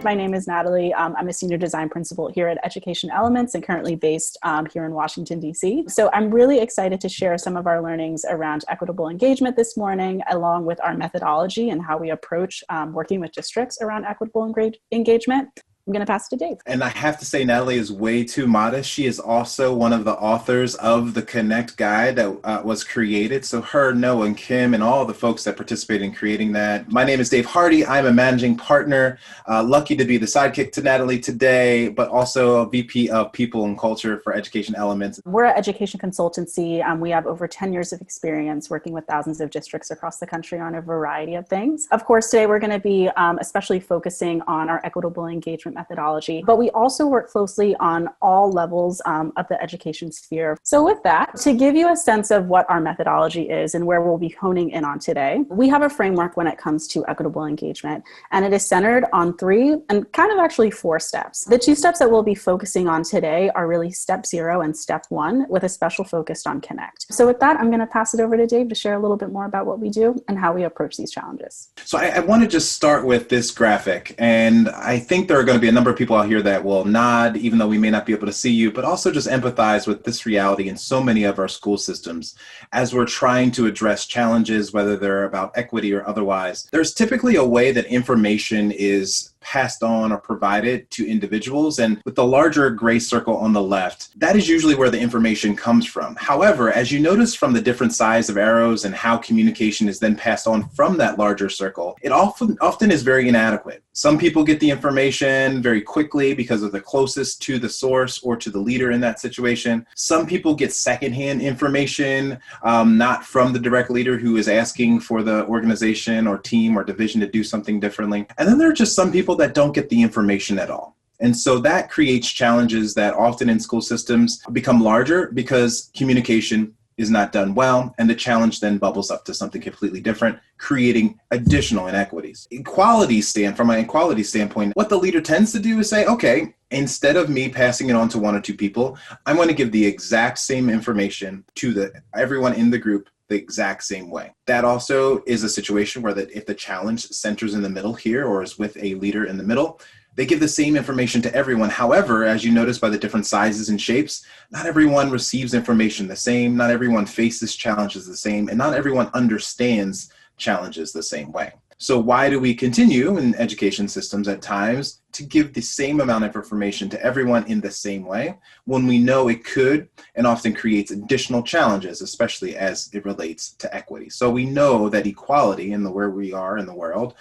My name is Natalie. I'm a senior design principal here at Education Elements and currently based here in Washington, D.C. So I'm really excited to share some of our learnings around equitable engagement this morning, along with our methodology and how we approach working with districts around equitable engagement. I'm going to pass it to Dave. And I have to say, Natalie is way too modest. She is also one of the authors of the Connect Guide that was created. So her, Noah, and Kim, and all the folks that participated in creating that. My name is Dave Hardy. I'm a managing partner, lucky to be the sidekick to Natalie today, but also a VP of People and Culture for Education Elements. We're an education consultancy. We have over 10 years of experience working with thousands of districts across the country on a variety of things. Of course, today we're going to be especially focusing on our equitable engagement methodology, but we also work closely on all levels of the education sphere. So with that, to give you a sense of what our methodology is and where we'll be honing in on today, we have a framework when it comes to equitable engagement, and it is centered on 3 and kind of actually 4 steps. The 2 steps that we'll be focusing on today are really step 0 and step 1, with a special focus on connect. So with that, I'm going to pass it over to Dave to share a little bit more about what we do and how we approach these challenges. So I want to just start with this graphic, and I think there are going to be a number of people out here that will nod, even though we may not be able to see you, but also just empathize with this reality in so many of our school systems as we're trying to address challenges, whether they're about equity or otherwise. There's typically a way that information is passed on or provided to individuals. And with the larger gray circle on the left, that is usually where the information comes from. However, as you notice from the different size of arrows and how communication is then passed on from that larger circle, it often is very inadequate. Some people get the information very quickly because of the closest to the source or to the leader in that situation. Some people get secondhand information, not from the direct leader who is asking for the organization or team or division to do something differently. And then there are just some people that don't get the information at all. And so that creates challenges that often in school systems become larger because communication is not done well, and the challenge then bubbles up to something completely different, creating additional inequities. From an equality standpoint, what the leader tends to do is say, okay, instead of me passing it on to 1 or 2 people, I'm going to give the exact same information to everyone in the group the exact same way. That also is a situation where if the challenge centers in the middle here or is with a leader in the middle, they give the same information to everyone. However, as you notice by the different sizes and shapes, not everyone receives information the same, not everyone faces challenges the same, and not everyone understands challenges the same way. So why do we continue in education systems at times to give the same amount of information to everyone in the same way when we know it could and often creates additional challenges, especially as it relates to equity? So we know that equality in where we are in the world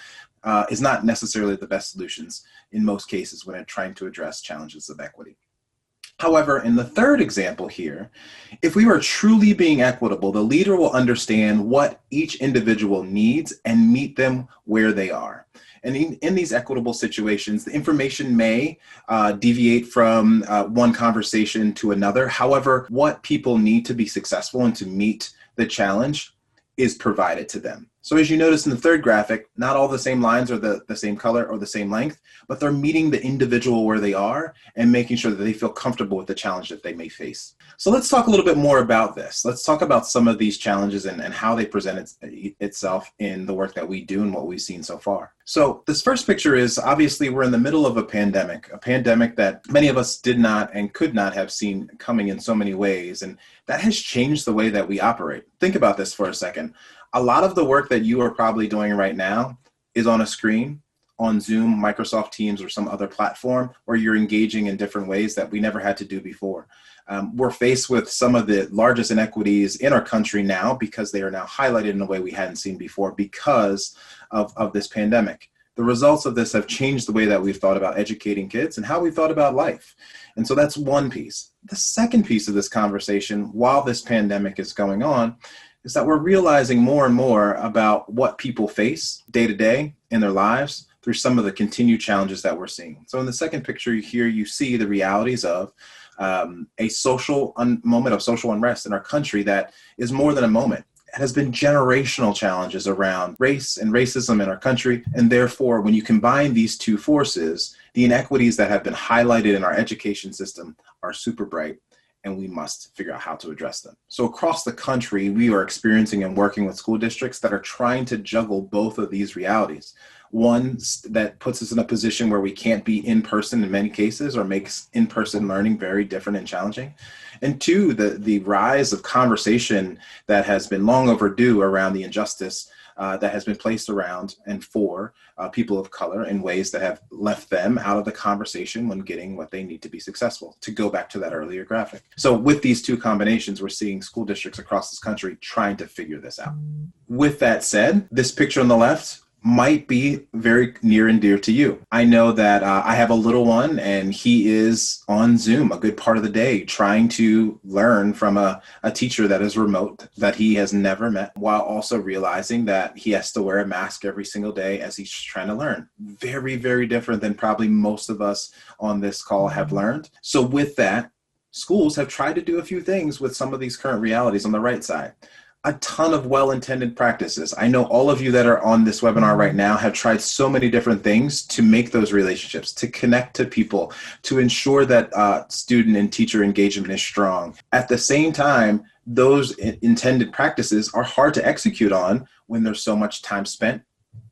is not necessarily the best solutions in most cases when trying to address challenges of equity. However, in the third example here, if we were truly being equitable, the leader will understand what each individual needs and meet them where they are. And in these equitable situations, the information may deviate from one conversation to another. However, what people need to be successful and to meet the challenge is provided to them. So as you notice in the third graphic, not all the same lines are the same color or the same length, but they're meeting the individual where they are and making sure that they feel comfortable with the challenge that they may face. So let's talk a little bit more about this. Let's talk about some of these challenges and how they present itself in the work that we do and what we've seen so far. So this first picture is obviously we're in the middle of a pandemic that many of us did not and could not have seen coming in so many ways. And that has changed the way that we operate. Think about this for a second. A lot of the work that you are probably doing right now is on a screen, on Zoom, Microsoft Teams, or some other platform where you're engaging in different ways that we never had to do before. We're faced with some of the largest inequities in our country now because they are now highlighted in a way we hadn't seen before because of this pandemic. The results of this have changed the way that we've thought about educating kids and how we thought about life. And so that's one piece. The second piece of this conversation, while this pandemic is going on, is that we're realizing more and more about what people face day to day in their lives through some of the continued challenges that we're seeing. So in the second picture here, you see the realities of a social moment of social unrest in our country that is more than a moment. It has been generational challenges around race and racism in our country. And therefore, when you combine these two forces, the inequities that have been highlighted in our education system are super bright. and we must figure out how to address them. So across the country, we are experiencing and working with school districts that are trying to juggle both of these realities. One that puts us in a position where we can't be in person in many cases, or makes in-person learning very different and challenging. And two, the rise of conversation that has been long overdue around the injustice that has been placed around and for people of color in ways that have left them out of the conversation when getting what they need to be successful, to go back to that earlier graphic. So with these two combinations, we're seeing school districts across this country trying to figure this out. With that said, this picture on the left might be very near and dear to you. I know that I have a little one, and he is on Zoom a good part of the day trying to learn from a teacher that is remote, that he has never met, while also realizing that he has to wear a mask every single day as he's trying to learn. Very, very different than probably most of us on this call have learned. So with that, schools have tried to do a few things with some of these current realities on the right side. A ton of well-intended practices. I know all of you that are on this webinar right now have tried so many different things to make those relationships, to connect to people, to ensure that student and teacher engagement is strong. At the same time, those intended practices are hard to execute on when there's so much time spent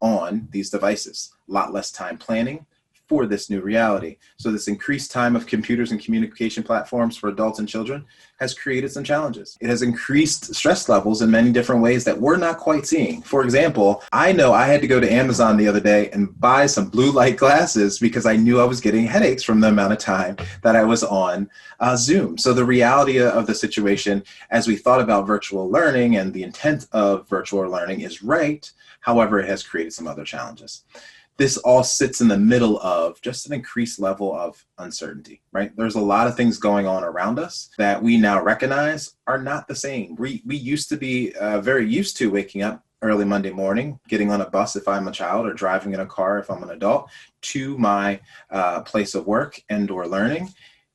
on these devices. A lot less time planning for this new reality. So this increased time of computers and communication platforms for adults and children has created some challenges. It has increased stress levels in many different ways that we're not quite seeing. For example, I know I had to go to Amazon the other day and buy some blue light glasses because I knew I was getting headaches from the amount of time that I was on Zoom. So the reality of the situation, as we thought about virtual learning and the intent of virtual learning, is right. However, it has created some other challenges. This all sits in the middle of just an increased level of uncertainty, right? There's a lot of things going on around us that we now recognize are not the same. We used to be very used to waking up early Monday morning, getting on a bus if I'm a child, or driving in a car if I'm an adult, to my place of work and or learning,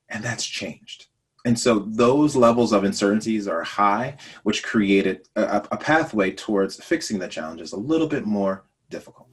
and that's changed. And so those levels of uncertainties are high, which created a pathway towards fixing the challenges a little bit more difficult.